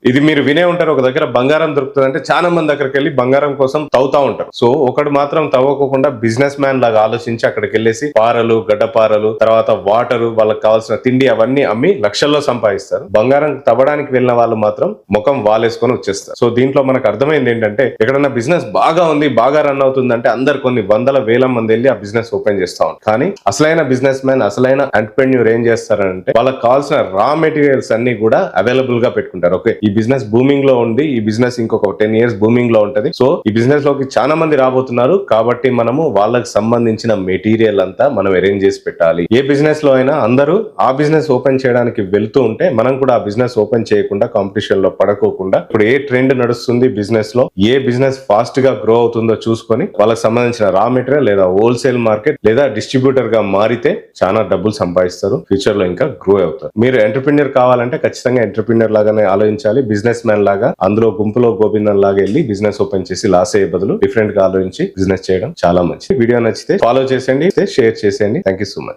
ఇది మీరు వినే ఉంటారు, ఒక దగ్గర బంగారం దొరుకుతుంది అంటే చాలా మంది దగ్గరికి వెళ్ళి బంగారం కోసం తవ్వుతా ఉంటారు. సో ఒకడు మాత్రం తవ్వకోకుండా బిజినెస్ మ్యాన్ లాగా ఆలోచించి అక్కడికి వెళ్ళేసి పారలు, గడ్డపారలు, తర్వాత వాటర్, వాళ్ళకి కావాల్సిన తిండి అవన్నీ అమ్మి లక్షల్లో సంపాదిస్తారు. బంగారం తవ్వడానికి వెళ్ళిన వాళ్ళు మాత్రం ముఖం వాలేసుకొని వచ్చేస్తారు. సో దీంట్లో మనకు అర్థమైంది ఏంటంటే, ఎక్కడన్నా బిజినెస్ బాగా ఉంది, బాగా రన్ అవుతుందంటే అందరు కొన్ని వందల వేల మంది వెళ్ళి ఆ బిజినెస్ ఓపెన్ చేస్తా ఉంటారు. కానీ అసలైన బిజినెస్ మ్యాన్, అసలైన ఎంటర్‌ప్రెన్యూర్ ఏం చేస్తారంటే, వాళ్ళకి కావాల్సిన రా మెటీరియల్స్ అన్ని కూడా అవైలబుల్ గా పెట్టుకుంటారు. ఓకే, ఈ బిజినెస్ బూమింగ్ లో ఉంది, ఈ బిజినెస్ ఇంకొక 10 years బూమింగ్ లో ఉంటది. సో ఈ బిజినెస్ లోకి చాలా మంది రాబోతున్నారు కాబట్టి మనము వాళ్ళకి సంబంధించిన మెటీరియల్ అంతా మనం అరేంజ్ చేసి పెట్టాలి. ఏ బిజినెస్ లో అయినా అందరూ ఆ బిజినెస్ ఓపెన్ చేయడానికి వెళ్తూ ఉంటే మనం కూడా ఆ బిజినెస్ ఓపెన్ చేయకుండా, కాంపిటీషన్ లో పడకోకుండా, ఇప్పుడు ఏ ట్రెండ్ నడుస్తుంది బిజినెస్ లో, ఏ బిజినెస్ ఫాస్ట్ గా గ్రో అవుతుందో చూసుకొని వాళ్ళకి సంబంధించిన రా మెటీరియల్ లేదా హోల్సేల్ మార్కెట్ లేదా డిస్ట్రిబ్యూటర్ గా మారితే చాలా డబ్బులు సంపాదిస్తారు, ఫ్యూచర్ లో ఇంకా గ్రో అవుతారు. మీరు ఎంటర్‌ప్రెన్యూర్ కావాలంటే ఖచ్చితంగా ఎంటర్‌ప్రెన్యూర్ లాగానే ఆలోచించాలి. బిజినెస్ మ్యాన్ లాగా అందులో గుంపులో గోవిందం లాగా వెళ్ళి బిజినెస్ ఓపెన్ చేసి లాస్ అయ్యే బదులు డిఫరెంట్ గా ఆలోచించి బిజినెస్ చేయడం చాలా మంచిది. వీడియో నచ్చితే ఫాలో చేసేయండి, షేర్ చేసేయండి. Thank you so much.